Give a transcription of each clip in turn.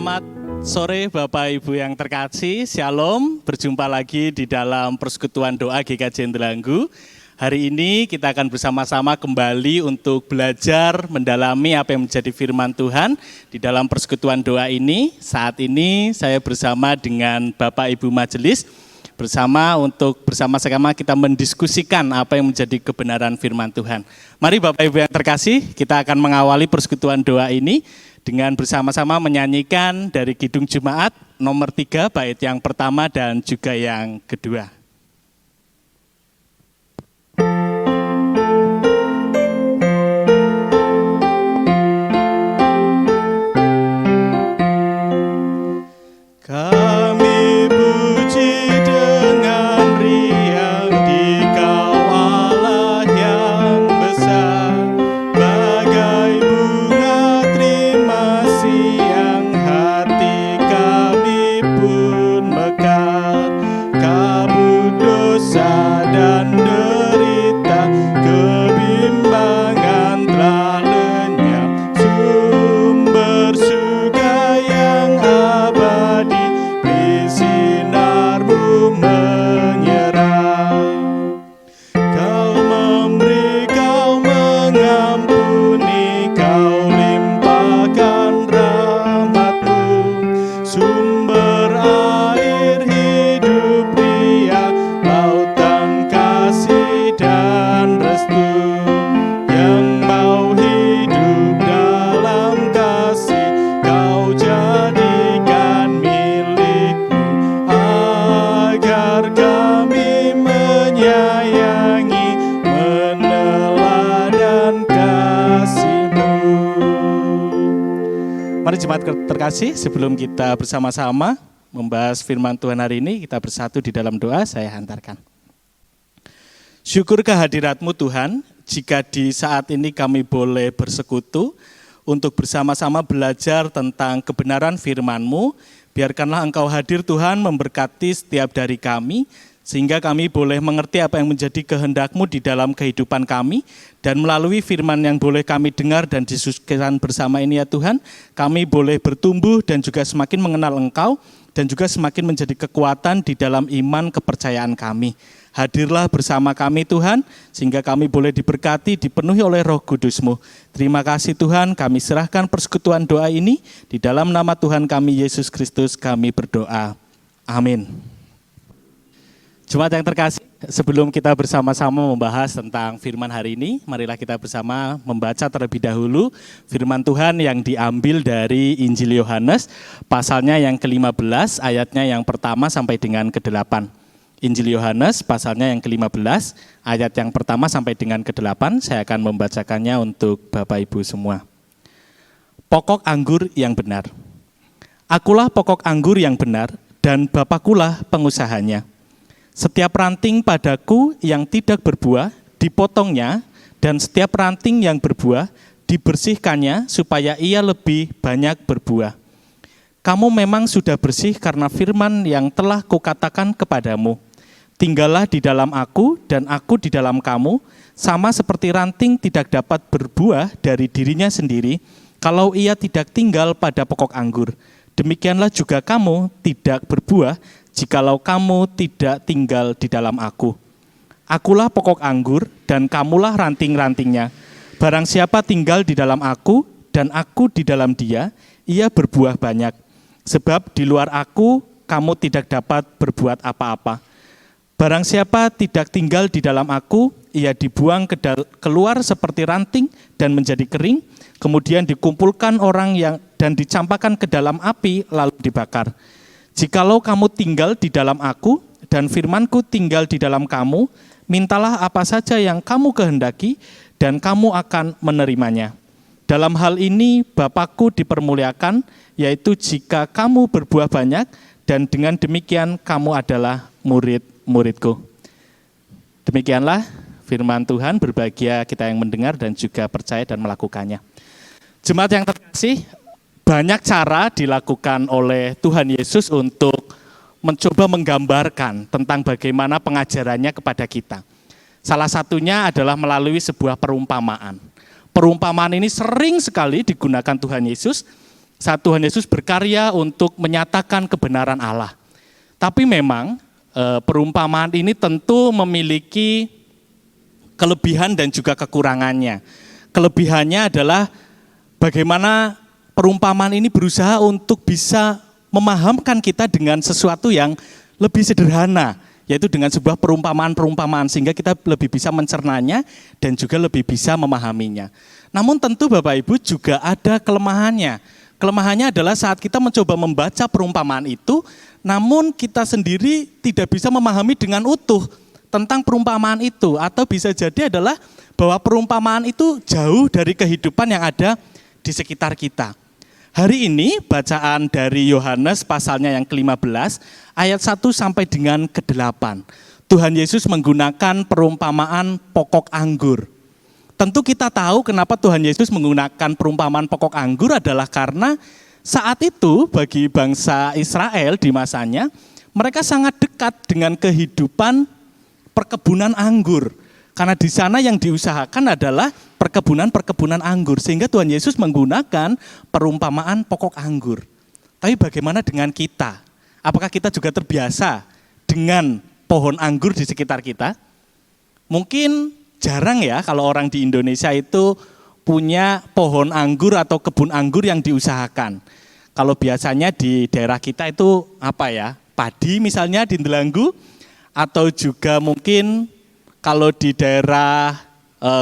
Selamat sore Bapak Ibu yang terkasih, Shalom. Berjumpa lagi di dalam persekutuan doa GKJ Indralanggu. Hari ini kita akan bersama-sama kembali untuk belajar mendalami apa yang menjadi firman Tuhan di dalam persekutuan doa ini. Saat ini saya bersama dengan Bapak Ibu Majelis bersama-sama kita mendiskusikan apa yang menjadi kebenaran firman Tuhan. Mari Bapak Ibu yang terkasih, kita akan mengawali persekutuan doa ini dengan bersama-sama menyanyikan dari Kidung Jumaat nomor 3 bait yang pertama dan juga yang kedua. Jemaat terkasih, sebelum kita bersama-sama membahas firman Tuhan hari ini, kita bersatu di dalam doa, saya hantarkan. Syukur kehadirat-Mu Tuhan, jika di saat ini kami boleh bersekutu untuk bersama-sama belajar tentang kebenaran firman-Mu, biarkanlah Engkau hadir Tuhan memberkati setiap dari kami, sehingga kami boleh mengerti apa yang menjadi kehendak-Mu di dalam kehidupan kami, dan melalui firman yang boleh kami dengar dan diskusikan bersama ini ya Tuhan, kami boleh bertumbuh dan juga semakin mengenal Engkau, dan juga semakin menjadi kekuatan di dalam iman kepercayaan kami. Hadirlah bersama kami Tuhan, sehingga kami boleh diberkati, dipenuhi oleh Roh Kudus-Mu. Terima kasih Tuhan, kami serahkan persekutuan doa ini, di dalam nama Tuhan kami Yesus Kristus kami berdoa. Amin. Jemaat yang terkasih, sebelum kita bersama-sama membahas tentang firman hari ini, marilah kita bersama membaca terlebih dahulu firman Tuhan yang diambil dari Injil Yohanes, pasalnya yang ke-15, ayatnya yang pertama sampai dengan ke-8. Injil Yohanes, pasalnya yang ke-15, ayat yang pertama sampai dengan ke-8, saya akan membacakannya untuk Bapak Ibu semua. Pokok anggur yang benar. Akulah pokok anggur yang benar, dan Bapakulah pengusahanya. Setiap ranting padaku yang tidak berbuah, dipotongnya, dan setiap ranting yang berbuah, dibersihkannya supaya ia lebih banyak berbuah. Kamu memang sudah bersih karena firman yang telah kukatakan kepadamu. Tinggallah di dalam aku, dan aku di dalam kamu, sama seperti ranting tidak dapat berbuah dari dirinya sendiri, kalau ia tidak tinggal pada pokok anggur. Demikianlah juga kamu tidak berbuah, jikalau kamu tidak tinggal di dalam aku. Akulah pokok anggur dan kamulah ranting-rantingnya. Barang siapa tinggal di dalam aku dan aku di dalam dia, ia berbuah banyak. Sebab di luar aku, kamu tidak dapat berbuat apa-apa. Barang siapa tidak tinggal di dalam aku, ia dibuang keluar seperti ranting dan menjadi kering, kemudian dikumpulkan orang dan dicampakkan ke dalam api lalu dibakar. Jikalau kamu tinggal di dalam aku, dan firmanku tinggal di dalam kamu, mintalah apa saja yang kamu kehendaki, dan kamu akan menerimanya. Dalam hal ini Bapakku dipermuliakan, yaitu jika kamu berbuah banyak, dan dengan demikian kamu adalah murid-muridku. Demikianlah firman Tuhan, berbahagia kita yang mendengar dan juga percaya dan melakukannya. Jemaat yang terkasih, banyak cara dilakukan oleh Tuhan Yesus untuk mencoba menggambarkan tentang bagaimana pengajarannya kepada kita. Salah satunya adalah melalui sebuah perumpamaan. Perumpamaan ini sering sekali digunakan Tuhan Yesus saat Tuhan Yesus berkarya untuk menyatakan kebenaran Allah. Tapi memang perumpamaan ini tentu memiliki kelebihan dan juga kekurangannya. Kelebihannya adalah bagaimana perumpamaan ini berusaha untuk bisa memahamkan kita dengan sesuatu yang lebih sederhana, yaitu dengan sebuah perumpamaan-perumpamaan sehingga kita lebih bisa mencernanya dan juga lebih bisa memahaminya. Namun tentu Bapak Ibu juga ada kelemahannya. Kelemahannya adalah saat kita mencoba membaca perumpamaan itu, namun kita sendiri tidak bisa memahami dengan utuh tentang perumpamaan itu, atau bisa jadi adalah bahwa perumpamaan itu jauh dari kehidupan yang ada di sekitar kita. Hari ini bacaan dari Yohanes pasalnya yang ke-15 ayat 1 sampai dengan ke-8. Tuhan Yesus menggunakan perumpamaan pokok anggur. Tentu kita tahu kenapa Tuhan Yesus menggunakan perumpamaan pokok anggur adalah karena saat itu bagi bangsa Israel di masanya, mereka sangat dekat dengan kehidupan perkebunan anggur. Karena di sana yang diusahakan adalah perkebunan anggur. Sehingga Tuhan Yesus menggunakan perumpamaan pokok anggur. Tapi bagaimana dengan kita? Apakah kita juga terbiasa dengan pohon anggur di sekitar kita? Mungkin jarang ya kalau orang di Indonesia itu punya pohon anggur atau kebun anggur yang diusahakan. Kalau biasanya di daerah kita itu padi misalnya di Delanggu, atau juga mungkin kalau di daerah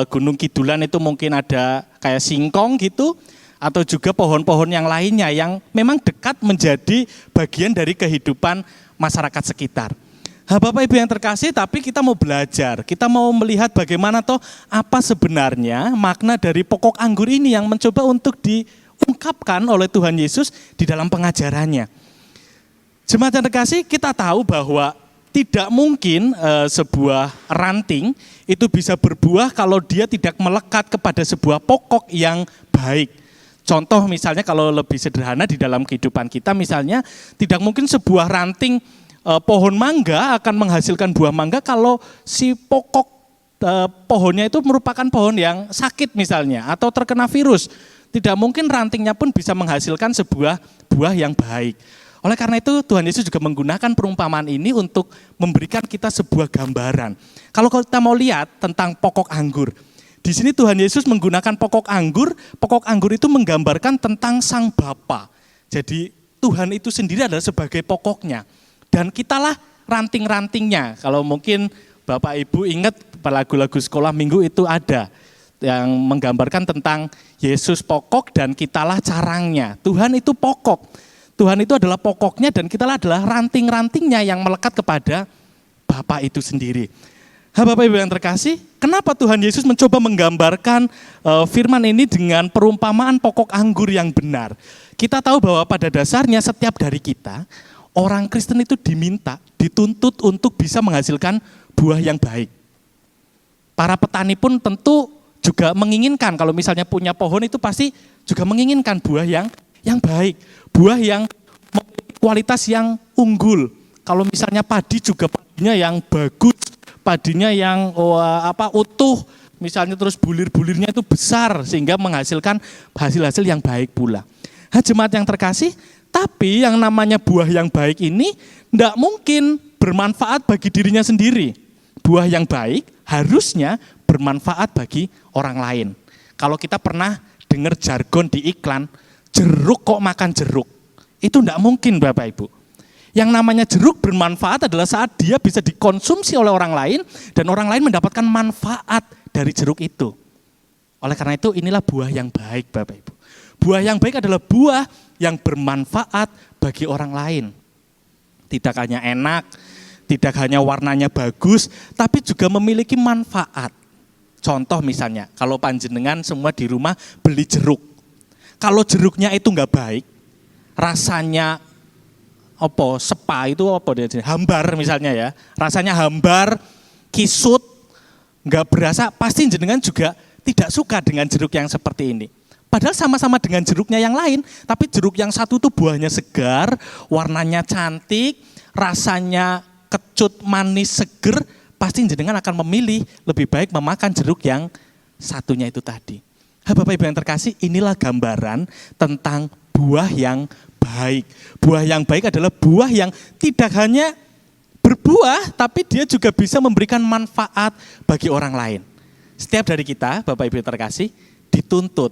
Gunung Kidulan itu mungkin ada kayak singkong gitu, atau juga pohon-pohon yang lainnya yang memang dekat menjadi bagian dari kehidupan masyarakat sekitar. Bapak Ibu yang terkasih, tapi kita mau belajar, kita mau melihat bagaimana apa sebenarnya makna dari pokok anggur ini yang mencoba untuk diungkapkan oleh Tuhan Yesus di dalam pengajarannya. Jemaat yang terkasih, kita tahu bahwa tidak mungkin sebuah ranting itu bisa berbuah kalau dia tidak melekat kepada sebuah pokok yang baik. Contoh misalnya kalau lebih sederhana di dalam kehidupan kita, misalnya tidak mungkin sebuah ranting pohon mangga akan menghasilkan buah mangga kalau si pokok pohonnya itu merupakan pohon yang sakit misalnya atau terkena virus. Tidak mungkin rantingnya pun bisa menghasilkan sebuah buah yang baik. Oleh karena itu Tuhan Yesus juga menggunakan perumpamaan ini untuk memberikan kita sebuah gambaran. Kalau kita mau lihat tentang pokok anggur, di sini Tuhan Yesus menggunakan pokok anggur itu menggambarkan tentang Sang Bapa. Jadi Tuhan itu sendiri adalah sebagai pokoknya. Dan kitalah ranting-rantingnya. Kalau mungkin Bapak Ibu ingat lagu-lagu sekolah minggu itu ada yang menggambarkan tentang Yesus pokok dan kitalah carangnya. Tuhan itu pokok. Tuhan itu adalah pokoknya dan kita adalah ranting-rantingnya yang melekat kepada Bapa itu sendiri. Bapak Ibu yang terkasih, kenapa Tuhan Yesus mencoba menggambarkan firman ini dengan perumpamaan pokok anggur yang benar? Kita tahu bahwa pada dasarnya setiap dari kita, orang Kristen itu dituntut untuk bisa menghasilkan buah yang baik. Para petani pun tentu juga menginginkan, kalau misalnya punya pohon itu pasti juga menginginkan buah yang baik, buah yang memiliki kualitas yang unggul. Kalau misalnya padi juga padinya yang bagus, padinya yang utuh, misalnya terus bulir-bulirnya itu besar sehingga menghasilkan hasil-hasil yang baik pula. Jemaat yang terkasih, tapi yang namanya buah yang baik ini tidak mungkin bermanfaat bagi dirinya sendiri. Buah yang baik harusnya bermanfaat bagi orang lain. Kalau kita pernah dengar jargon di iklan, jeruk kok makan jeruk. Itu tidak mungkin Bapak Ibu. Yang namanya jeruk bermanfaat adalah saat dia bisa dikonsumsi oleh orang lain dan orang lain mendapatkan manfaat dari jeruk itu. Oleh karena itu inilah buah yang baik Bapak Ibu. Buah yang baik adalah buah yang bermanfaat bagi orang lain. Tidak hanya enak, tidak hanya warnanya bagus, tapi juga memiliki manfaat. Contoh misalnya, kalau panjenengan semua di rumah beli jeruk. Kalau jeruknya itu enggak baik, rasanya hambar misalnya ya. Rasanya hambar, kisut, enggak berasa, pasti jenengan juga tidak suka dengan jeruk yang seperti ini. Padahal sama-sama dengan jeruknya yang lain, tapi jeruk yang satu itu buahnya segar, warnanya cantik, rasanya kecut, manis, seger, pasti jenengan akan memilih lebih baik memakan jeruk yang satunya itu tadi. Bapak Ibu yang terkasih, inilah gambaran tentang buah yang baik. Buah yang baik adalah buah yang tidak hanya berbuah, tapi dia juga bisa memberikan manfaat bagi orang lain. Setiap dari kita, Bapak Ibu terkasih, dituntut,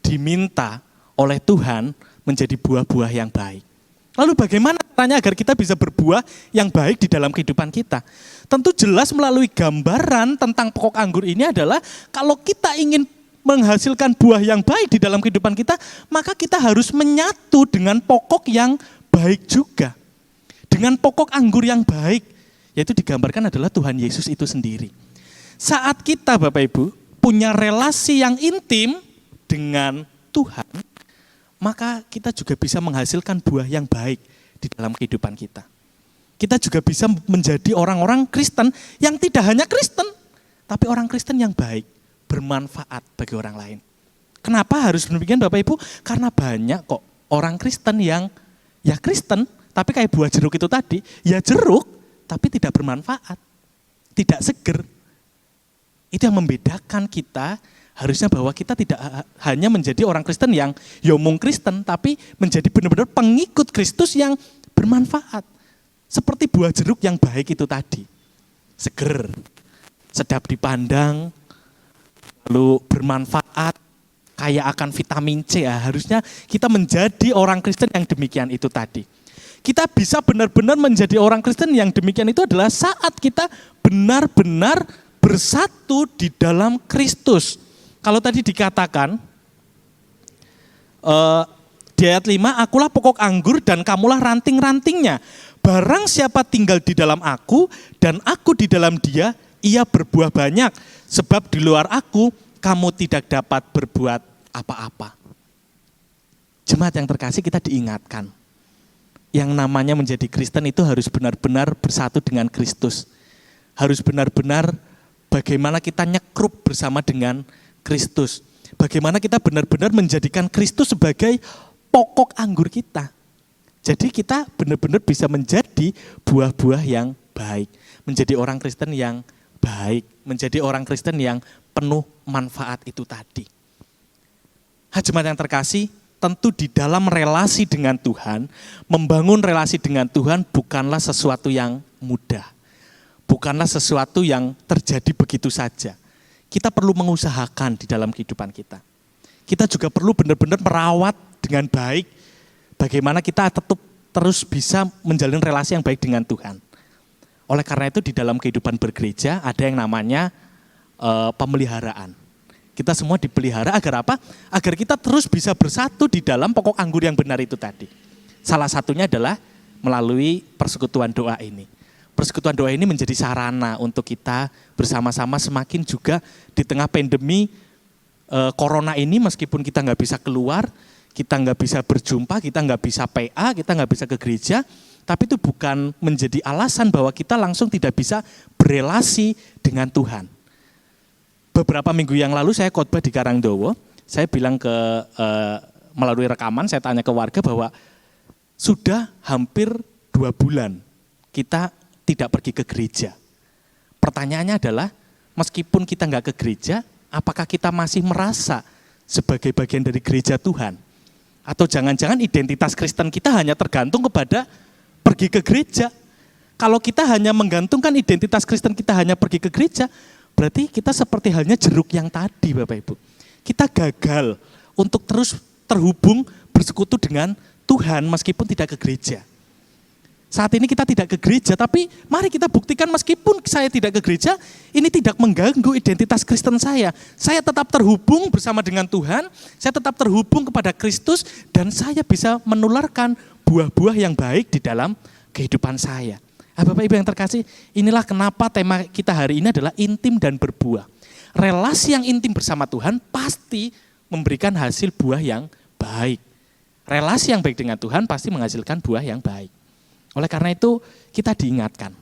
diminta oleh Tuhan menjadi buah-buah yang baik. Lalu bagaimana caranya agar kita bisa berbuah yang baik di dalam kehidupan kita? Tentu jelas melalui gambaran tentang pokok anggur ini adalah kalau kita ingin menghasilkan buah yang baik di dalam kehidupan kita, maka kita harus menyatu dengan pokok yang baik juga. Dengan pokok anggur yang baik, yaitu digambarkan adalah Tuhan Yesus itu sendiri. Saat kita Bapak Ibu punya relasi yang intim dengan Tuhan, maka kita juga bisa menghasilkan buah yang baik di dalam kehidupan kita. Kita juga bisa menjadi orang-orang Kristen yang tidak hanya Kristen, tapi orang Kristen yang baik, bermanfaat bagi orang lain. Kenapa harus demikian Bapak Ibu? Karena banyak kok orang Kristen yang ya Kristen, tapi kayak buah jeruk itu tadi, ya jeruk, tapi tidak bermanfaat, tidak seger. Itu yang membedakan kita. Harusnya bahwa kita tidak hanya menjadi orang Kristen yang yomong Kristen, tapi menjadi benar-benar pengikut Kristus yang bermanfaat. Seperti buah jeruk yang baik itu tadi. Seger, sedap dipandang, lalu bermanfaat, kaya akan vitamin C. Ya, harusnya kita menjadi orang Kristen yang demikian itu tadi. Kita bisa benar-benar menjadi orang Kristen yang demikian itu adalah saat kita benar-benar bersatu di dalam Kristus. Kalau tadi dikatakan, di ayat 5, akulah pokok anggur dan kamulah ranting-rantingnya. Barang siapa tinggal di dalam aku dan aku di dalam dia, ia berbuah banyak. Sebab di luar aku, kamu tidak dapat berbuat apa-apa. Jemaat yang terkasih, kita diingatkan. Yang namanya menjadi Kristen itu harus benar-benar bersatu dengan Kristus. Harus benar-benar bagaimana kita nyekrup bersama dengan Kristus. Bagaimana kita benar-benar menjadikan Kristus sebagai pokok anggur kita. Jadi kita benar-benar bisa menjadi buah-buah yang baik. Menjadi orang Kristen yang baik. Menjadi orang Kristen yang penuh manfaat itu tadi. Jemaat yang terkasih, tentu di dalam relasi dengan Tuhan, membangun relasi dengan Tuhan bukanlah sesuatu yang mudah. Bukanlah sesuatu yang terjadi begitu saja. Kita perlu mengusahakan di dalam kehidupan kita. Kita juga perlu benar-benar merawat dengan baik bagaimana kita tetap terus bisa menjalin relasi yang baik dengan Tuhan. Oleh karena itu di dalam kehidupan bergereja ada yang namanya pemeliharaan. Kita semua dipelihara agar apa? Agar kita terus bisa bersatu di dalam pokok anggur yang benar itu tadi. Salah satunya adalah melalui persekutuan doa ini. Persekutuan doa ini menjadi sarana untuk kita bersama-sama semakin juga di tengah pandemi corona ini, meskipun kita nggak bisa keluar, kita nggak bisa berjumpa, kita nggak bisa PA, kita nggak bisa ke gereja, tapi itu bukan menjadi alasan bahwa kita langsung tidak bisa berelasi dengan Tuhan. Beberapa minggu yang lalu saya khotbah di Karangdowo, saya bilang melalui rekaman, saya tanya ke warga bahwa sudah hampir 2 bulan kita tidak pergi ke gereja. Pertanyaannya adalah, meskipun kita nggak ke gereja, apakah kita masih merasa sebagai bagian dari gereja Tuhan? Atau jangan-jangan identitas Kristen kita hanya tergantung kepada pergi ke gereja? Kalau kita hanya menggantungkan identitas Kristen kita hanya pergi ke gereja, berarti kita seperti halnya jeruk yang tadi Bapak Ibu. Kita gagal untuk terus terhubung bersekutu dengan Tuhan meskipun tidak ke gereja. Saat ini kita tidak ke gereja, tapi mari kita buktikan meskipun saya tidak ke gereja, ini tidak mengganggu identitas Kristen saya. Saya tetap terhubung bersama dengan Tuhan, saya tetap terhubung kepada Kristus, dan saya bisa menularkan buah-buah yang baik di dalam kehidupan saya. Bapak Ibu yang terkasih, inilah kenapa tema kita hari ini adalah intim dan berbuah. Relasi yang intim bersama Tuhan pasti memberikan hasil buah yang baik. Relasi yang baik dengan Tuhan pasti menghasilkan buah yang baik. Oleh karena itu kita diingatkan,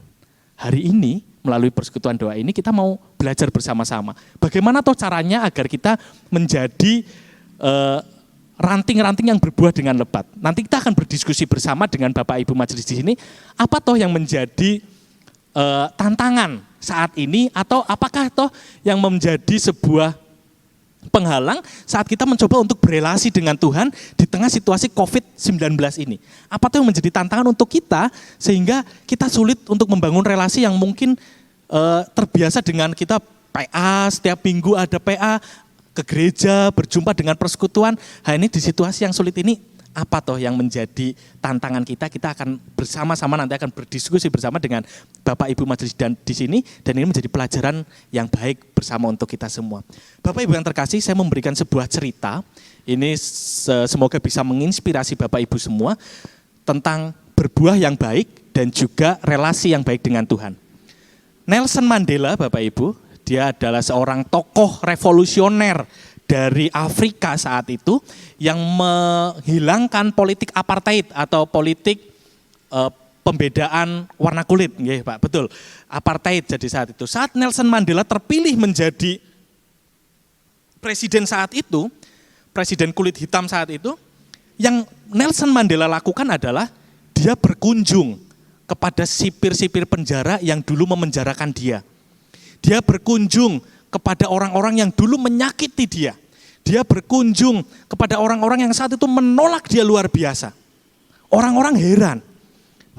hari ini melalui persekutuan doa ini kita mau belajar bersama-sama. Bagaimana toh caranya agar kita menjadi ranting-ranting yang berbuah dengan lebat. Nanti kita akan berdiskusi bersama dengan Bapak Ibu Majelis di sini, apa toh yang menjadi tantangan saat ini atau apakah toh yang menjadi sebuah penghalang saat kita mencoba untuk berelasi dengan Tuhan di tengah situasi COVID-19 ini. Apa tuh yang menjadi tantangan untuk kita sehingga kita sulit untuk membangun relasi yang mungkin terbiasa dengan kita PA, setiap minggu ada PA, ke gereja, berjumpa dengan persekutuan. Ini di situasi yang sulit ini, apa toh yang menjadi tantangan kita? Kita akan bersama-sama nanti akan berdiskusi bersama dengan Bapak Ibu Majelis dan di sini, dan ini menjadi pelajaran yang baik bersama untuk kita semua. Bapak Ibu yang terkasih, saya memberikan sebuah cerita. Ini semoga bisa menginspirasi Bapak Ibu semua tentang berbuah yang baik dan juga relasi yang baik dengan Tuhan. Nelson Mandela, Bapak Ibu, dia adalah seorang tokoh revolusioner dari Afrika saat itu yang menghilangkan politik apartheid atau politik pembedaan warna kulit, ya Pak, betul. Apartheid jadi saat itu. Saat Nelson Mandela terpilih menjadi presiden saat itu, presiden kulit hitam saat itu, yang Nelson Mandela lakukan adalah dia berkunjung kepada sipir-sipir penjara yang dulu memenjarakan dia. Dia berkunjung kepada orang-orang yang dulu menyakiti dia. Dia berkunjung kepada orang-orang yang saat itu menolak dia luar biasa. Orang-orang heran.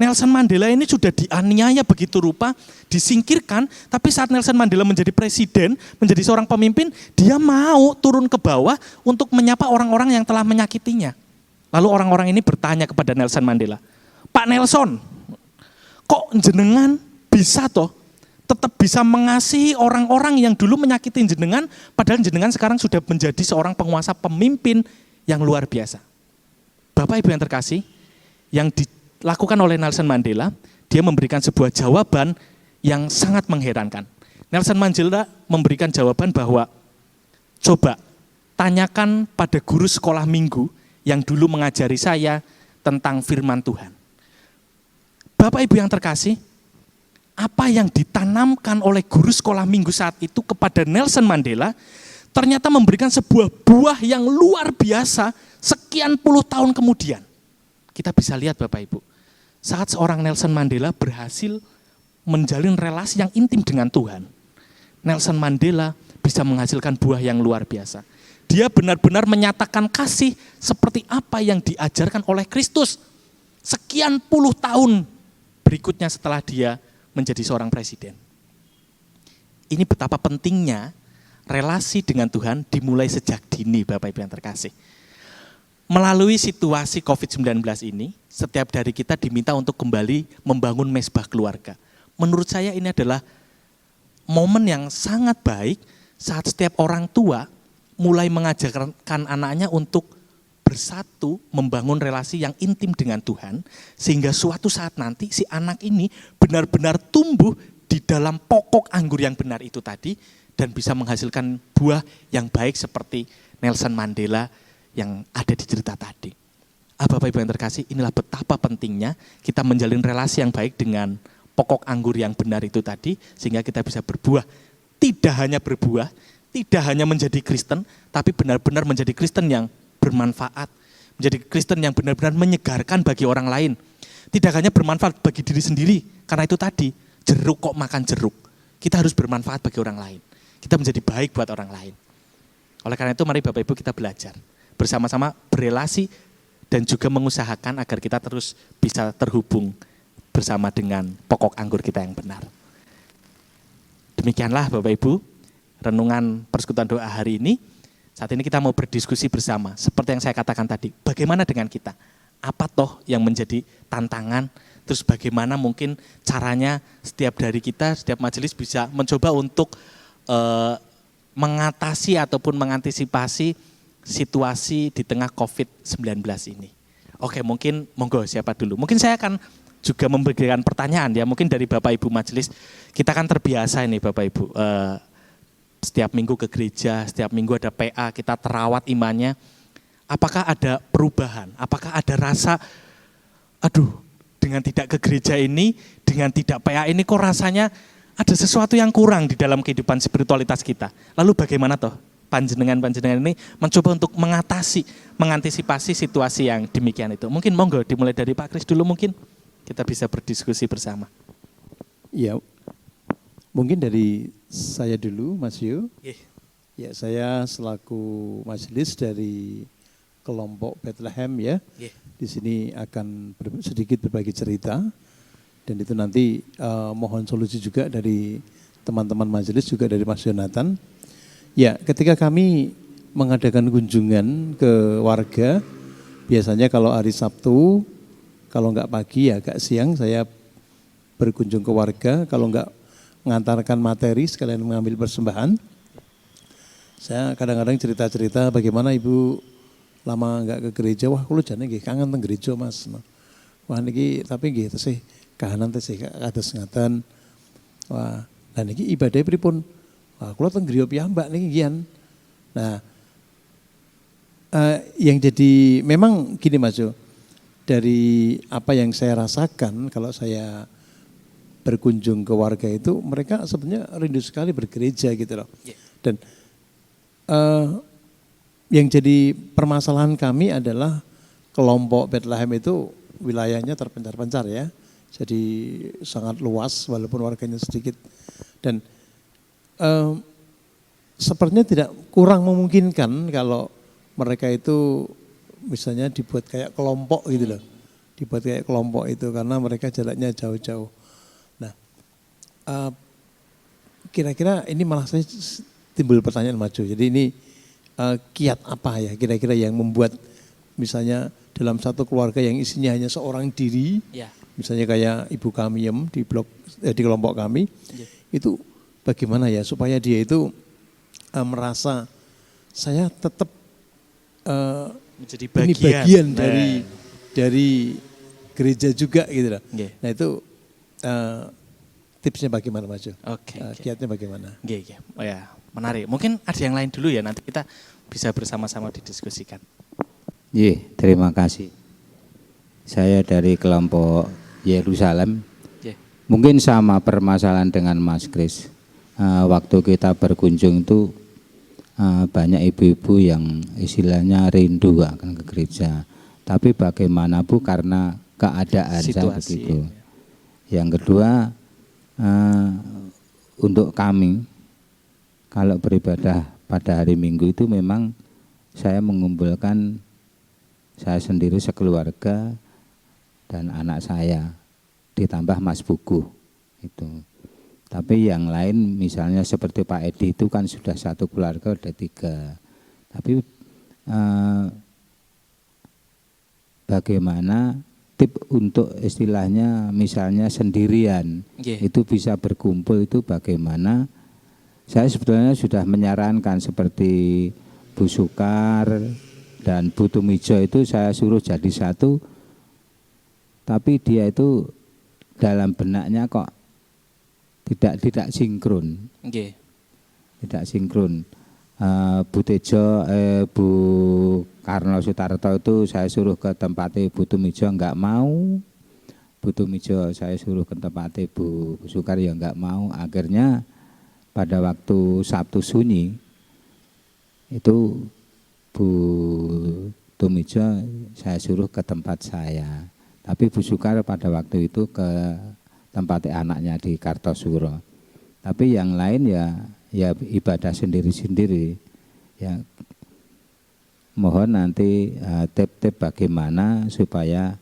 Nelson Mandela ini sudah dianiaya begitu rupa, disingkirkan, tapi saat Nelson Mandela menjadi presiden, menjadi seorang pemimpin, dia mau turun ke bawah untuk menyapa orang-orang yang telah menyakitinya. Lalu orang-orang ini bertanya kepada Nelson Mandela, Pak Nelson, kok jenengan bisa toh tetap bisa mengasihi orang-orang yang dulu menyakiti jenengan, padahal jenengan sekarang sudah menjadi seorang penguasa pemimpin yang luar biasa. Bapak Ibu yang terkasih, yang dilakukan oleh Nelson Mandela, dia memberikan sebuah jawaban yang sangat mengherankan. Nelson Mandela memberikan jawaban bahwa, coba tanyakan pada guru sekolah minggu yang dulu mengajari saya tentang firman Tuhan. Bapak Ibu yang terkasih, apa yang ditanamkan oleh guru sekolah minggu saat itu kepada Nelson Mandela ternyata memberikan sebuah buah yang luar biasa sekian puluh tahun kemudian. Kita bisa lihat Bapak Ibu, saat seorang Nelson Mandela berhasil menjalin relasi yang intim dengan Tuhan, Nelson Mandela bisa menghasilkan buah yang luar biasa. Dia benar-benar menyatakan kasih seperti apa yang diajarkan oleh Kristus sekian puluh tahun berikutnya setelah dia menjadi seorang presiden. Ini betapa pentingnya relasi dengan Tuhan dimulai sejak dini Bapak Ibu yang terkasih. Melalui situasi COVID-19 ini, setiap dari kita diminta untuk kembali membangun mesbah keluarga. Menurut saya ini adalah momen yang sangat baik saat setiap orang tua mulai mengajarkan anaknya untuk bersatu, membangun relasi yang intim dengan Tuhan, sehingga suatu saat nanti si anak ini benar-benar tumbuh di dalam pokok anggur yang benar itu tadi, dan bisa menghasilkan buah yang baik seperti Nelson Mandela yang ada di cerita tadi. Bapak Ibu yang terkasih, inilah betapa pentingnya kita menjalin relasi yang baik dengan pokok anggur yang benar itu tadi, sehingga kita bisa berbuah. Tidak hanya berbuah, tidak hanya menjadi Kristen, tapi benar-benar menjadi Kristen yang bermanfaat, menjadi Kristen yang benar-benar menyegarkan bagi orang lain. Tidak hanya bermanfaat bagi diri sendiri, karena itu tadi, jeruk kok makan jeruk. Kita harus bermanfaat bagi orang lain. Kita menjadi baik buat orang lain. Oleh karena itu mari Bapak Ibu kita belajar. Bersama-sama berelasi dan juga mengusahakan agar kita terus bisa terhubung bersama dengan pokok anggur kita yang benar. Demikianlah Bapak Ibu, renungan persekutuan doa hari ini. Saat ini kita mau berdiskusi bersama, seperti yang saya katakan tadi, bagaimana dengan kita? Apa toh yang menjadi tantangan, terus bagaimana mungkin caranya setiap dari kita, setiap majelis bisa mencoba untuk mengatasi ataupun mengantisipasi situasi di tengah COVID-19 ini. Oke, mungkin monggo siapa dulu. Mungkin saya akan juga memberikan pertanyaan ya, mungkin dari Bapak Ibu majelis. Kita kan terbiasa ini Bapak Ibu, setiap minggu ke gereja, setiap minggu ada PA, kita terawat imannya. Apakah ada perubahan? Apakah ada rasa, dengan tidak ke gereja ini, dengan tidak PA ini kok rasanya ada sesuatu yang kurang di dalam kehidupan spiritualitas kita. Lalu bagaimana toh panjenengan ini mencoba untuk mengantisipasi situasi yang demikian itu. Mungkin monggo dimulai dari Pak Kris dulu, mungkin kita bisa berdiskusi bersama. Ya, mungkin dari saya dulu, Mas Yu. Ya, saya selaku majelis dari kelompok Bethlehem ya. Yeah. Di sini akan sedikit berbagi cerita dan itu nanti mohon solusi juga dari teman-teman majelis juga dari Mas Yonatan. Ya, ketika kami mengadakan kunjungan ke warga, biasanya kalau hari Sabtu, kalau enggak pagi ya agak siang saya berkunjung ke warga, kalau enggak mengantarkan materi sekalian mengambil persembahan. Saya kadang-kadang cerita-cerita bagaimana ibu lama enggak ke gereja, wah kulo jane nggih kangen teng gereja Mas. Wah niki tapi nggih tesih kahanan tesih kados ngaten. Wah, lah niki ibadah pripun? Wah kulo teng griya piyambak niki ngian. Nah, yang jadi memang gini Mas Jo, dari apa yang saya rasakan kalau saya berkunjung ke warga itu, mereka sebenarnya rindu sekali bergereja gitu loh. Dan yang jadi permasalahan kami adalah kelompok Bethlehem itu wilayahnya terpencar-pencar ya. Jadi sangat luas walaupun warganya sedikit. Dan sepertinya tidak kurang memungkinkan kalau mereka itu misalnya dibuat kayak kelompok gitu loh. Dibuat kayak kelompok itu karena mereka jaraknya jauh-jauh. Nah, kira-kira ini malah saya timbul pertanyaan maju. Jadi ini kiat apa ya kira-kira yang membuat misalnya dalam satu keluarga yang isinya hanya seorang diri, ya. Misalnya kayak ibu kami di di kelompok kami, ya. Itu bagaimana ya supaya dia itu merasa saya tetap menjadi bagian dari gereja juga gitu loh. Yeah. Nah itu tipsnya bagaimana Mas Jo? Oke. Kiatnya bagaimana? Oke. Oh ya, menarik. Mungkin ada yang lain dulu ya, nanti kita bisa bersama-sama didiskusikan. Iya, terima kasih. Saya dari kelompok Yerusalem. Yeah. Mungkin sama permasalahan dengan Mas Kris. Waktu kita berkunjung itu banyak ibu-ibu yang istilahnya rindu akan ke gereja. Tapi bagaimana Bu, karena keadaan saya begitu. Yang kedua, untuk kami kalau beribadah pada hari Minggu itu memang saya mengumpulkan saya sendiri sekeluarga dan anak saya ditambah Mas Buku itu. Tapi yang lain misalnya seperti Pak Edi itu kan sudah satu keluarga ada 3. Tapi bagaimana tip untuk istilahnya misalnya sendirian itu bisa berkumpul itu bagaimana? Saya sebetulnya sudah menyarankan seperti Bu Sukar dan Bu Tumijo itu saya suruh jadi satu, tapi dia itu dalam benaknya kok tidak sinkron. Tidak sinkron. Bu Tejo, Bu Karno Sutarto itu saya suruh ke tempatnya Bu Tumijo enggak mau. Bu Tumijo saya suruh ke tempatnya Bu Sukar ya enggak mau. Akhirnya pada waktu Sabtu Sunyi itu Bu Tumijo saya suruh ke tempat saya. Tapi Bu Sukar pada waktu itu ke tempat anaknya di Kartosuro. Tapi yang lain ya ibadah sendiri-sendiri. Ya mohon nanti tip-tip bagaimana supaya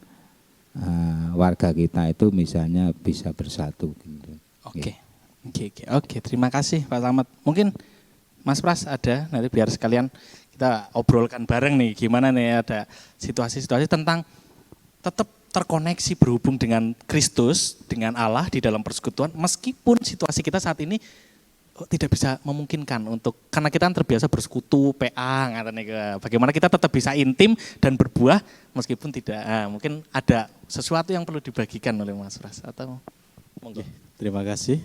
warga kita itu misalnya bisa bersatu. Gitu. Oke, terima kasih Pak Slamet. Mungkin Mas Pras ada, nanti biar sekalian kita obrolkan bareng nih, gimana nih ada situasi-situasi tentang tetap terkoneksi berhubung dengan Kristus, dengan Allah di dalam persekutuan, meskipun situasi kita saat ini tidak bisa memungkinkan untuk, karena kita terbiasa bersekutu, PA, bagaimana kita tetap bisa intim dan berbuah meskipun tidak, mungkin ada sesuatu yang perlu dibagikan oleh Mas Pras atau monggo. Terima kasih.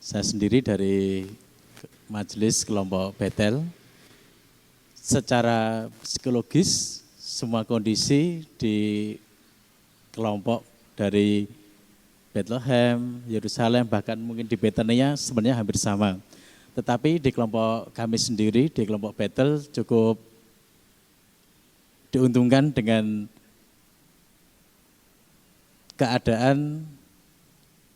Saya sendiri dari majelis kelompok Betel. Secara psikologis semua kondisi di kelompok dari Bethlehem, Yerusalem, bahkan mungkin di Betania sebenarnya hampir sama. Tetapi di kelompok kami sendiri, di kelompok Betel cukup diuntungkan dengan keadaan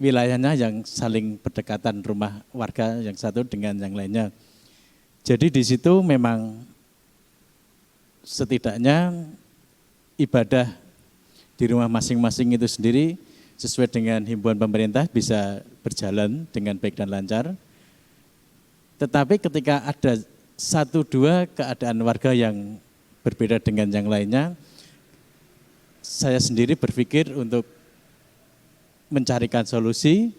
wilayahnya yang saling berdekatan, rumah warga yang satu dengan yang lainnya. Jadi di situ memang setidaknya ibadah di rumah masing-masing itu sendiri sesuai dengan himbauan pemerintah bisa berjalan dengan baik dan lancar. Tetapi ketika ada satu dua keadaan warga yang berbeda dengan yang lainnya, saya sendiri berpikir untuk mencarikan solusi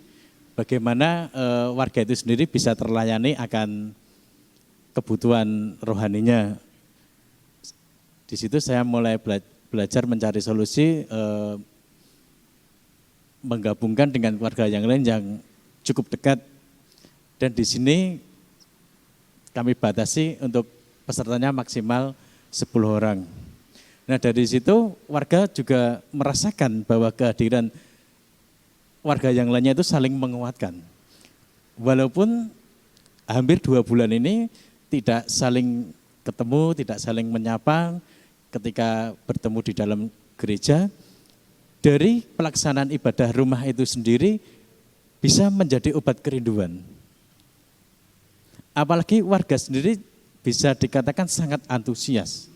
bagaimana warga itu sendiri bisa terlayani akan kebutuhan rohaninya. Di situ saya mulai belajar mencari solusi, menggabungkan dengan warga yang lain yang cukup dekat, dan di sini kami batasi untuk pesertanya maksimal 10 orang. Nah dari situ warga juga merasakan bahwa kehadiran warga yang lainnya itu saling menguatkan. Walaupun hampir 2 bulan ini tidak saling ketemu, tidak saling menyapa ketika bertemu di dalam gereja, dari pelaksanaan ibadah rumah itu sendiri bisa menjadi obat kerinduan. Apalagi warga sendiri bisa dikatakan sangat antusias.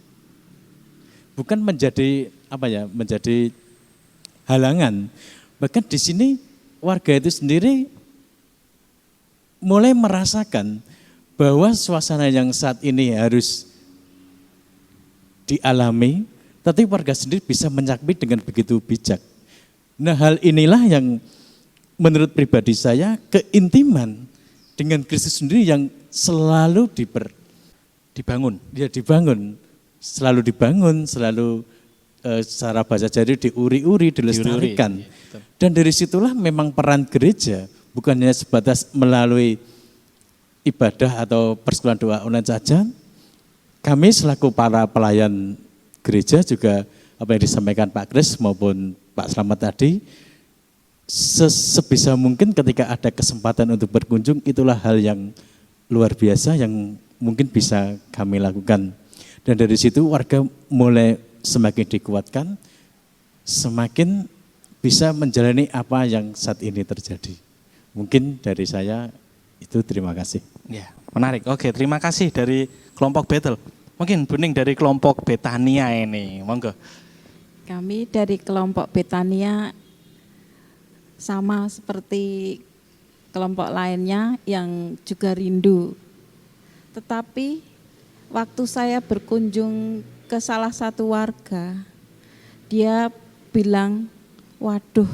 Bukan menjadi menjadi halangan. Bahkan di sini warga itu sendiri mulai merasakan bahwa suasana yang saat ini harus dialami, tapi warga sendiri bisa menyikapi dengan begitu bijak. Nah hal inilah yang menurut pribadi saya keintiman dengan Kristus sendiri yang selalu dibangun, selalu dibangun, selalu secara bahasa Jawa diuri-uri, dilestarikan. Dan dari situlah memang peran gereja bukan hanya sebatas melalui ibadah atau persekutuan doa online saja. Kami selaku para pelayan gereja juga apa yang disampaikan Pak Kris maupun Pak Slamet tadi, sebisa mungkin ketika ada kesempatan untuk berkunjung, itulah hal yang luar biasa yang mungkin bisa kami lakukan. Dan dari situ warga mulai semakin dikuatkan, semakin bisa menjalani apa yang saat ini terjadi. Mungkin dari saya itu, terima kasih. Ya, menarik. Oke, terima kasih dari kelompok Bethel. Mungkin Buning dari kelompok Betania ini, monggo. Kami dari kelompok Betania sama seperti kelompok lainnya yang juga rindu. Tetapi waktu saya berkunjung ke salah satu warga, dia bilang, waduh,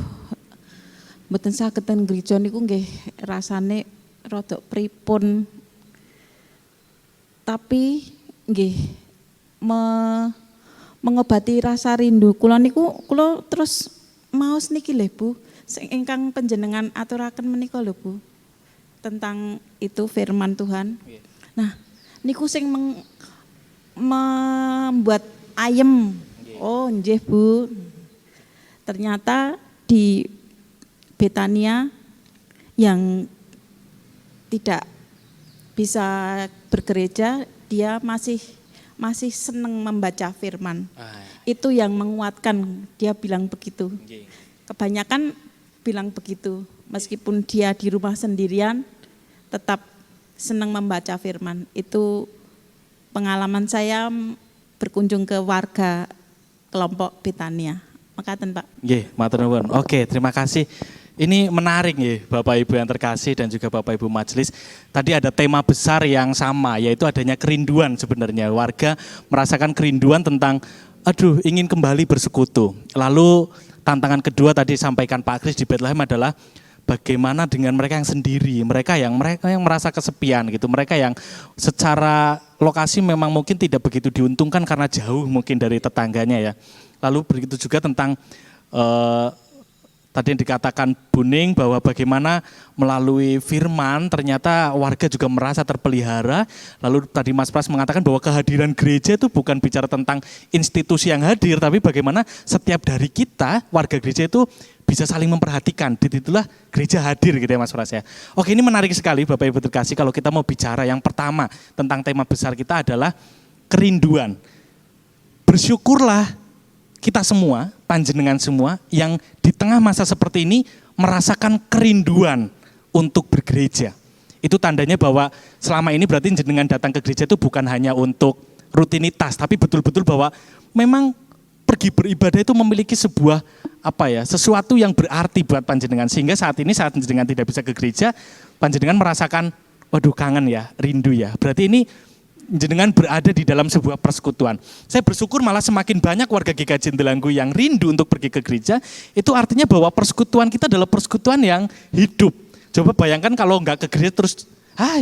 mboten sageden gereja niku nggih rasane rodok pripun. Tapi nggih mengobati rasa rindu kula niku, kula terus maos niki lho Bu, sing ingkang panjenengan aturaken menika lho Bu, tentang itu firman Tuhan. Nah, niku sing membuat ayem. Oh, nggih Bu. Ternyata di Betania yang tidak bisa bergereja, dia masih senang membaca firman. Itu yang menguatkan, dia bilang begitu. Kebanyakan bilang begitu, meskipun dia di rumah sendirian, tetap senang membaca firman. Itu pengalaman saya berkunjung ke warga kelompok Betania. Makaten Pak. Nggih, matur nuwun. Oke, terima kasih. Ini menarik nih Bapak Ibu yang terkasih dan juga Bapak Ibu majelis. Tadi ada tema besar yang sama, yaitu adanya kerinduan sebenarnya. Warga merasakan kerinduan tentang, aduh ingin kembali bersekutu. Lalu tantangan kedua tadi sampaikan Pak Kris di Bethlehem adalah bagaimana dengan mereka yang sendiri, mereka yang merasa kesepian gitu, mereka yang secara lokasi memang mungkin tidak begitu diuntungkan karena jauh mungkin dari tetangganya ya. Lalu begitu juga tentang tadi yang dikatakan Buning bahwa bagaimana melalui firman ternyata warga juga merasa terpelihara. Lalu tadi Mas Pras mengatakan bahwa kehadiran gereja itu bukan bicara tentang institusi yang hadir, tapi bagaimana setiap dari kita warga gereja itu bisa saling memperhatikan. Disitulah gereja hadir gitu ya Mas Pras ya. Oke, ini menarik sekali Bapak Ibu terkasih. Kalau kita mau bicara yang pertama tentang tema besar kita adalah kerinduan. Bersyukurlah kita semua, panjenengan semua yang di tengah masa seperti ini merasakan kerinduan untuk bergereja. Itu tandanya bahwa selama ini berarti jenengan datang ke gereja itu bukan hanya untuk rutinitas, tapi betul-betul bahwa memang pergi beribadah itu memiliki sebuah sesuatu yang berarti buat panjenengan. Sehingga saat ini saat panjenengan tidak bisa ke gereja, panjenengan merasakan, waduh kangen ya, rindu ya. Berarti ini jenengan berada di dalam sebuah persekutuan. Saya bersyukur malah semakin banyak warga GKJ Indralanggu yang rindu untuk pergi ke gereja, itu artinya bahwa persekutuan kita adalah persekutuan yang hidup. Coba bayangkan kalau nggak ke gereja terus,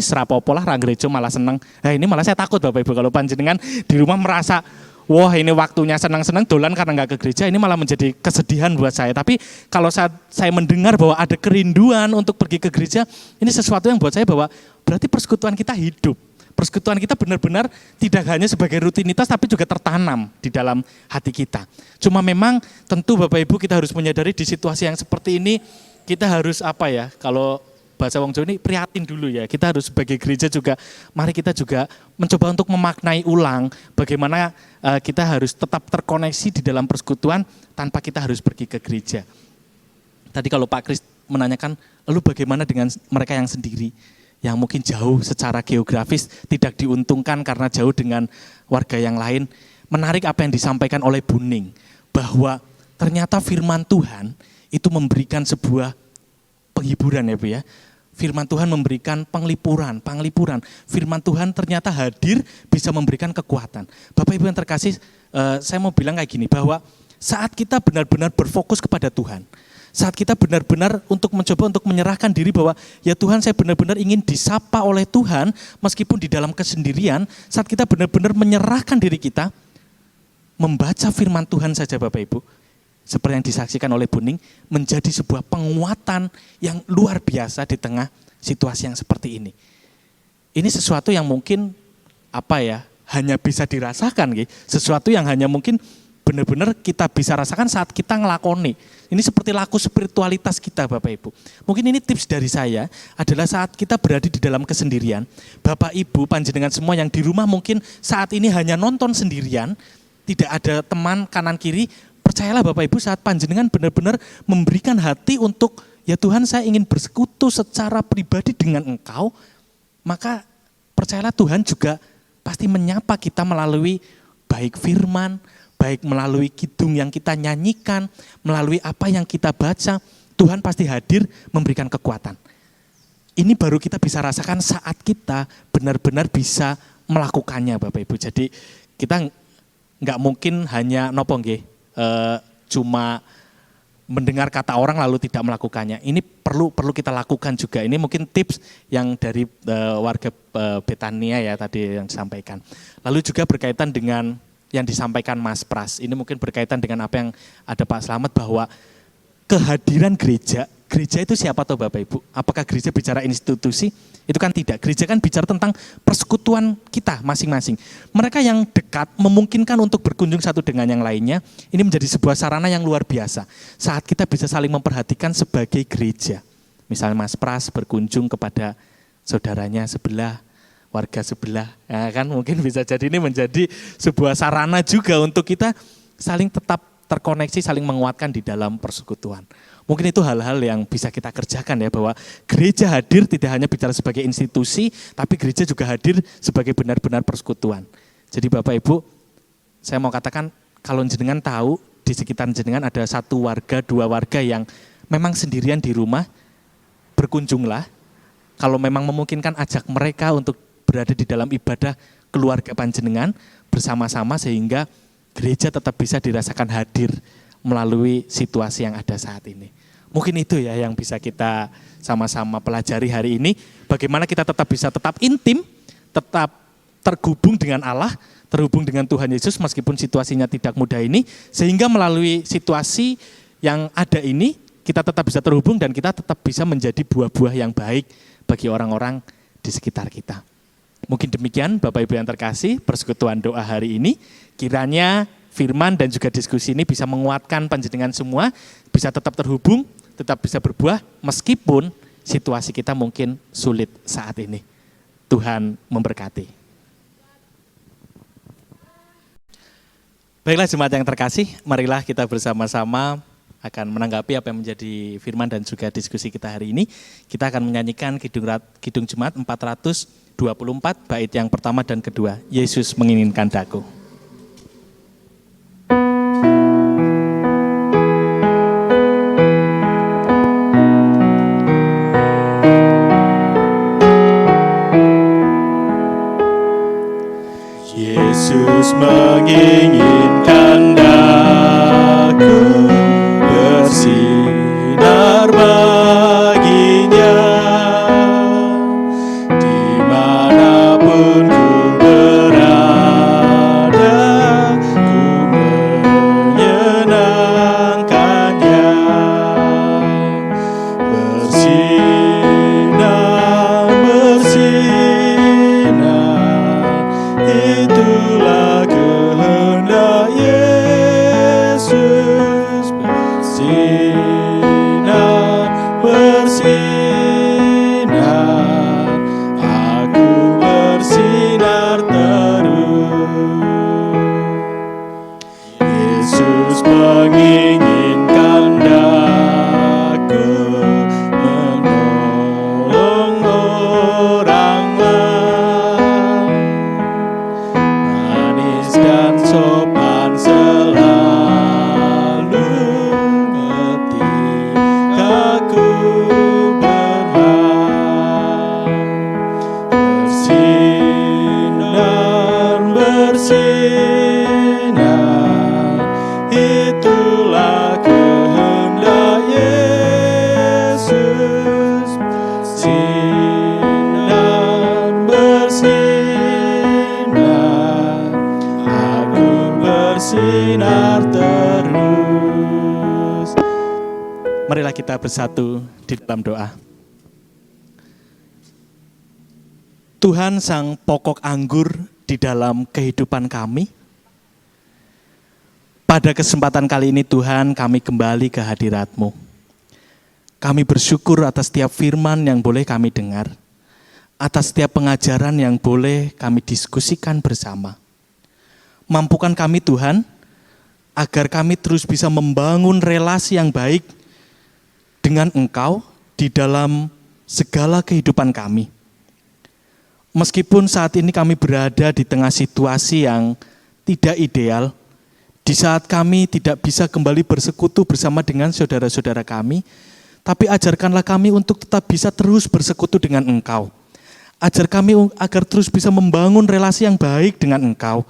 serapopo lah, gereja malah seneng. Ini malah saya takut Bapak Ibu, kalau panjenengan di rumah merasa, wah ini waktunya senang-senang dolan karena nggak ke gereja, ini malah menjadi kesedihan buat saya. Tapi kalau saya mendengar bahwa ada kerinduan untuk pergi ke gereja, ini sesuatu yang buat saya bahwa berarti persekutuan kita hidup. Persekutuan kita benar-benar tidak hanya sebagai rutinitas tapi juga tertanam di dalam hati kita. Cuma memang tentu Bapak Ibu kita harus menyadari di situasi yang seperti ini kita harus kalau bahasa wong Jawa ini prihatin dulu ya. Kita harus sebagai gereja juga, mari kita juga mencoba untuk memaknai ulang bagaimana kita harus tetap terkoneksi di dalam persekutuan tanpa kita harus pergi ke gereja. Tadi kalau Pak Kris menanyakan, lalu bagaimana dengan mereka yang sendiri? Yang mungkin jauh secara geografis, tidak diuntungkan karena jauh dengan warga yang lain. Menarik apa yang disampaikan oleh Bu Ning, bahwa ternyata firman Tuhan itu memberikan sebuah penghiburan ya Bu ya. Firman Tuhan memberikan penglipuran. Firman Tuhan ternyata hadir bisa memberikan kekuatan. Bapak Ibu yang terkasih, saya mau bilang kayak gini, bahwa saat kita benar-benar berfokus kepada Tuhan, saat kita benar-benar untuk mencoba untuk menyerahkan diri bahwa ya Tuhan saya benar-benar ingin disapa oleh Tuhan meskipun di dalam kesendirian, saat kita benar-benar menyerahkan diri kita, membaca firman Tuhan saja Bapak Ibu, seperti yang disaksikan oleh Bu Ning, menjadi sebuah penguatan yang luar biasa di tengah situasi yang seperti ini. Ini sesuatu yang mungkin hanya bisa dirasakan, sesuatu yang hanya mungkin benar-benar kita bisa rasakan saat kita ngelakoni. Ini seperti laku spiritualitas kita Bapak Ibu. Mungkin ini tips dari saya adalah saat kita berada di dalam kesendirian, Bapak Ibu panjenengan semua yang di rumah mungkin saat ini hanya nonton sendirian, tidak ada teman kanan kiri, percayalah Bapak Ibu saat panjenengan benar-benar memberikan hati untuk, ya Tuhan saya ingin bersekutu secara pribadi dengan Engkau, maka percayalah Tuhan juga pasti menyapa kita melalui baik firman, baik melalui kidung yang kita nyanyikan, melalui apa yang kita baca, Tuhan pasti hadir memberikan kekuatan. Ini baru kita bisa rasakan saat kita benar-benar bisa melakukannya Bapak Ibu. Jadi kita nggak mungkin hanya cuma mendengar kata orang lalu tidak melakukannya. Ini perlu kita lakukan juga. Ini mungkin tips yang dari warga Betania ya tadi yang disampaikan. Lalu juga berkaitan dengan yang disampaikan Mas Pras, ini mungkin berkaitan dengan apa yang ada Pak Slamet, bahwa kehadiran gereja itu siapa toh Bapak Ibu? Apakah gereja bicara institusi? Itu kan tidak, gereja kan bicara tentang persekutuan kita masing-masing. Mereka yang dekat memungkinkan untuk berkunjung satu dengan yang lainnya, ini menjadi sebuah sarana yang luar biasa. Saat kita bisa saling memperhatikan sebagai gereja. Misalnya Mas Pras berkunjung kepada saudaranya sebelah, warga sebelah, ya kan mungkin bisa jadi ini menjadi sebuah sarana juga untuk kita saling tetap terkoneksi, saling menguatkan di dalam persekutuan. Mungkin itu hal-hal yang bisa kita kerjakan ya, bahwa gereja hadir tidak hanya bicara sebagai institusi, tapi gereja juga hadir sebagai benar-benar persekutuan. Jadi Bapak Ibu, saya mau katakan kalau jenengan tahu di sekitar jenengan ada satu warga, dua warga yang memang sendirian di rumah, berkunjunglah. Kalau memang memungkinkan ajak mereka untuk berada di dalam ibadah keluarga panjenengan bersama-sama sehingga gereja tetap bisa dirasakan hadir melalui situasi yang ada saat ini. Mungkin itu ya yang bisa kita sama-sama pelajari hari ini, bagaimana kita tetap bisa tetap intim, tetap terhubung dengan Allah, terhubung dengan Tuhan Yesus meskipun situasinya tidak mudah ini, sehingga melalui situasi yang ada ini kita tetap bisa terhubung dan kita tetap bisa menjadi buah-buah yang baik bagi orang-orang di sekitar kita. Mungkin demikian Bapak Ibu yang terkasih, persekutuan doa hari ini. Kiranya firman dan juga diskusi ini bisa menguatkan panjenengan semua, bisa tetap terhubung, tetap bisa berbuah meskipun situasi kita mungkin sulit saat ini. Tuhan memberkati. Baiklah jemaat yang terkasih, marilah kita bersama-sama akan menanggapi apa yang menjadi firman dan juga diskusi kita hari ini. Kita akan menyanyikan Kidung Jemaat 424, bait yang pertama dan kedua, Yesus menginginkan daku. Yesus menginginkan daku bersinar baginya, dimanapun ku berada, ku menyenangkannya. Bersinar, bersinar, itulah kehendak Yesus. Bersinar, bersinar, aku bersinar terus. Yesus menginginkan daku menolong orang lain, manis dan sopan selalu ketika ku berlalu. Bersinar, bersinar, itulah kehendak Yesus. Bersinar, bersinar, aku bersinar terus. Marilah kita bersatu di dalam doa. Tuhan sang pokok anggur di dalam kehidupan kami. Pada kesempatan kali ini Tuhan, kami kembali ke hadirat-Mu. Kami bersyukur atas setiap firman yang boleh kami dengar, atas setiap pengajaran yang boleh kami diskusikan bersama. Mampukan kami Tuhan, agar kami terus bisa membangun relasi yang baik dengan Engkau di dalam segala kehidupan kami. Meskipun saat ini kami berada di tengah situasi yang tidak ideal, di saat kami tidak bisa kembali bersekutu bersama dengan saudara-saudara kami, tapi ajarkanlah kami untuk tetap bisa terus bersekutu dengan Engkau. Ajar kami agar terus bisa membangun relasi yang baik dengan Engkau,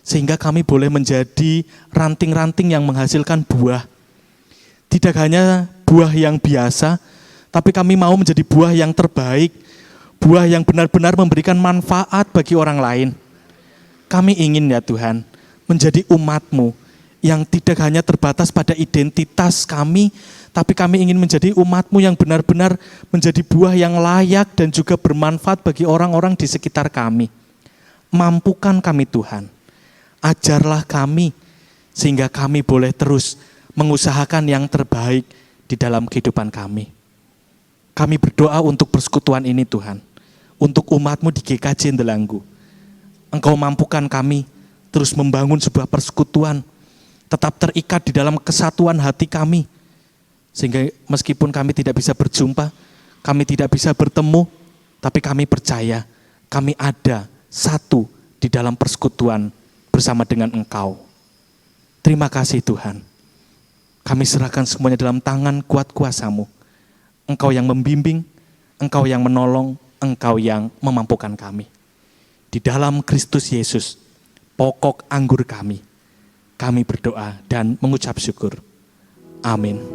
sehingga kami boleh menjadi ranting-ranting yang menghasilkan buah. Tidak hanya buah yang biasa, tapi kami mau menjadi buah yang terbaik, buah yang benar-benar memberikan manfaat bagi orang lain. Kami ingin ya Tuhan, menjadi umat-Mu yang tidak hanya terbatas pada identitas kami, tapi kami ingin menjadi umat-Mu yang benar-benar menjadi buah yang layak dan juga bermanfaat bagi orang-orang di sekitar kami. Mampukan kami Tuhan, ajarlah kami, sehingga kami boleh terus mengusahakan yang terbaik di dalam kehidupan kami. Kami berdoa untuk persekutuan ini Tuhan, untuk umat-Mu di GKJ Indelanggu. Engkau mampukan kami terus membangun sebuah persekutuan, tetap terikat di dalam kesatuan hati kami, sehingga meskipun kami tidak bisa berjumpa, kami tidak bisa bertemu, tapi kami percaya kami ada satu di dalam persekutuan bersama dengan Engkau. Terima kasih Tuhan. Kami serahkan semuanya dalam tangan kuat kuasa-Mu. Engkau yang membimbing, Engkau yang menolong, Engkau yang memampukan kami. Di dalam Kristus Yesus, pokok anggur kami berdoa dan mengucap syukur. Amin.